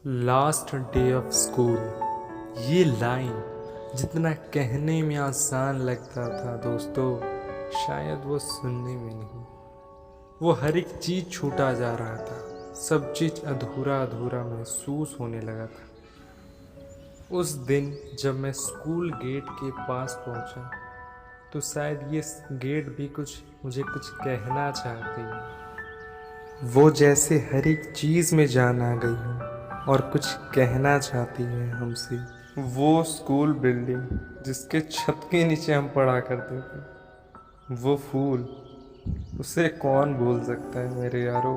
Last day of school, ये line जितना कहने में आसान लगता था दोस्तों, शायद वो सुनने में नहीं। वो हर एक चीज़ छूटा जा रहा था, सब चीज़ अधूरा अधूरा महसूस होने लगा था। उस दिन जब मैं स्कूल गेट के पास पहुंचा, तो शायद ये गेट भी मुझे कुछ कहना चाहती है। वो जैसे हर एक चीज़ में जान आ गई हो और कुछ कहना चाहती है हमसे। वो स्कूल बिल्डिंग जिसके छत के नीचे हम पढ़ा करते थे, वो फूल, उसे कौन भूल सकता है मेरे यारो।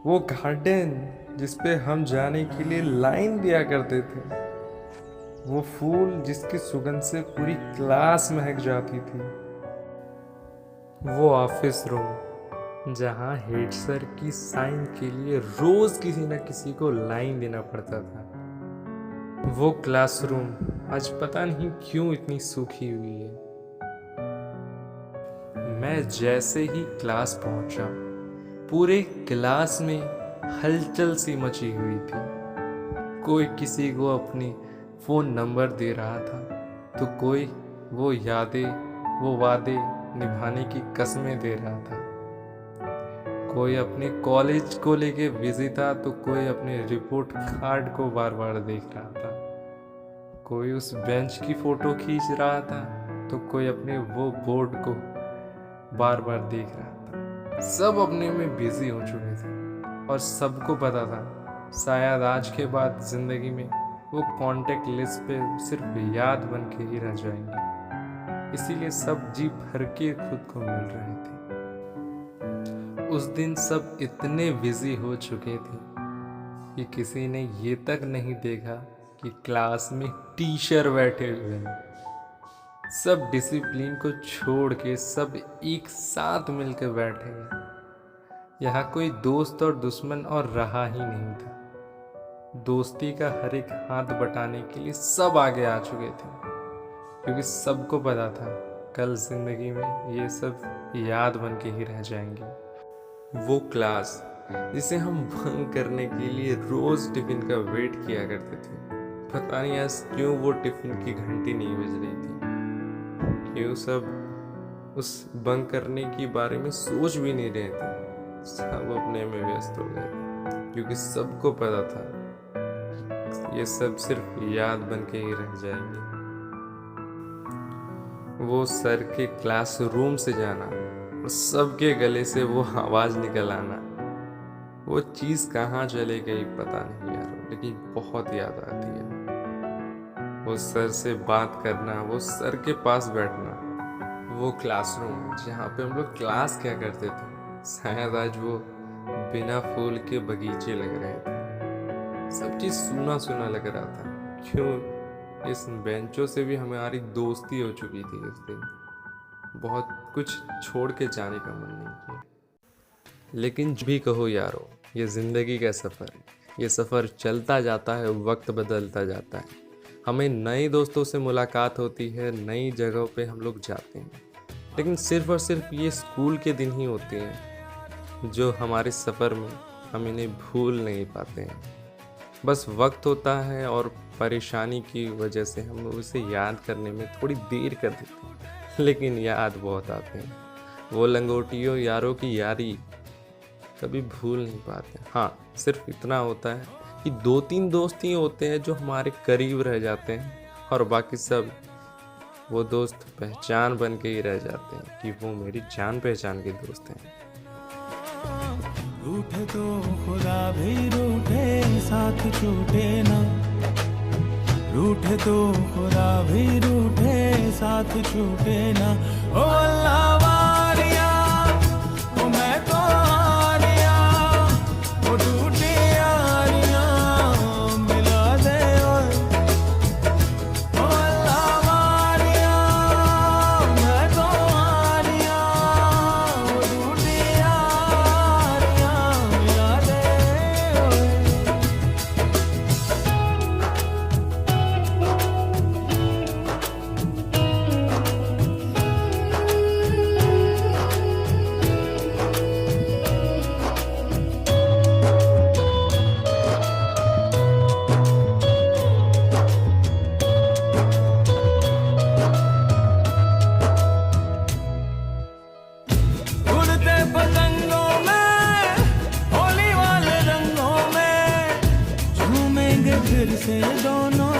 वो गार्डन जिस पे हम जाने के लिए लाइन दिया करते थे, वो फूल जिसकी सुगंध से पूरी क्लास महक जाती थी। वो ऑफिस रूम जहाँ हेड सर की साइन के लिए रोज किसी न किसी को लाइन देना पड़ता था। वो क्लासरूम आज पता नहीं क्यों इतनी सूखी हुई है। मैं जैसे ही क्लास पहुंचा, पूरे क्लास में हलचल सी मची हुई थी। कोई किसी को अपनी फोन नंबर दे रहा था, तो कोई वो यादें, वो वादे निभाने की कसमें दे रहा था। कोई अपने कॉलेज को लेके बिजी था, तो कोई अपने रिपोर्ट कार्ड को बार बार देख रहा था। कोई उस बेंच की फोटो खींच रहा था, तो कोई अपने वो बोर्ड को बार बार देख रहा था। सब अपने में बिजी हो चुके थे और सबको पता था शायद आज के बाद जिंदगी में वो कांटेक्ट लिस्ट पे सिर्फ याद बन के ही रह जाएंगे। इसीलिए सब जी भर के खुद को मिल रहे थे। उस दिन सब इतने बिजी हो चुके थे कि किसी ने ये तक नहीं देखा कि क्लास में टीचर बैठे हुए हैं। सब डिसिप्लिन को छोड़ के सब एक साथ मिलकर बैठे हैं। यहाँ कोई दोस्त और दुश्मन और रहा ही नहीं था। दोस्ती का हर एक हाथ बटाने के लिए सब आगे आ चुके थे, क्योंकि सबको पता था कल जिंदगी में ये सब याद बन के ही रह जाएंगे। वो क्लास जिसे हम बंक करने के लिए रोज टिफिन का वेट किया करते थे, पता नहीं आज क्यों वो टिफिन की घंटी नहीं बज रही थी। क्यों सब उस बंक करने के बारे में सोच भी नहीं रहे थे। सब अपने में व्यस्त हो गए थे, क्योंकि सबको पता था ये सब सिर्फ याद बन के ही रह जाएंगे। वो सर के क्लासरूम से जाना और सबके गले से वो आवाज निकल आना, वो चीज कहाँ चले गई पता नहीं यार, लेकिन बहुत याद आती है। वो सर से बात करना, वो सर के पास बैठना, वो क्लासरूम जहाँ पे हम लोग क्लास क्या करते थे, शायद आज वो बिना फूल के बगीचे लग रहे थे। सब चीज सूना सूना लग रहा था। क्यों इस बेंचों से भी हमारी दोस्ती हो चुकी थी उस दिन। बहुत कुछ छोड़ के जाने का मन नहीं किया। लेकिन जो भी कहो यारो, ये जिंदगी का सफ़र है। ये सफ़र चलता जाता है, वक्त बदलता जाता है। हमें नए दोस्तों से मुलाकात होती है, नई जगहों पे हम लोग जाते हैं, लेकिन सिर्फ और सिर्फ ये स्कूल के दिन ही होते हैं जो हमारे सफ़र में हम इन्हें भूल नहीं पाते हैं। बस वक्त होता है और परेशानी की वजह से हम उसे याद करने में थोड़ी देर कर देते हैं, लेकिन याद बहुत आते हैं। वो लंगोटियों यारों की यारी कभी भूल नहीं पाते। हाँ, सिर्फ इतना होता है कि 2-3 दोस्त ही होते हैं जो हमारे करीब रह जाते हैं, और बाकी सब वो दोस्त पहचान बन के ही रह जाते हैं कि वो मेरी जान पहचान के दोस्त हैं। रूठे तो खुदा भी रूठे, साथ छूटे ना। रूठे तो खुदा भी रूठे, साथ छूटे ना। ओ अल्लाह वारिया, ओ मैं तो हारिया, ओ टूटी यारियां मिला दे ओए। ओ अल्लाह वारिया, मैं तो हारिया, ओ टूटी यारियां मिला दे ओए। उड़ते पतंगों में, होली वाले रंगों में झूमेंगे फिर से दोनों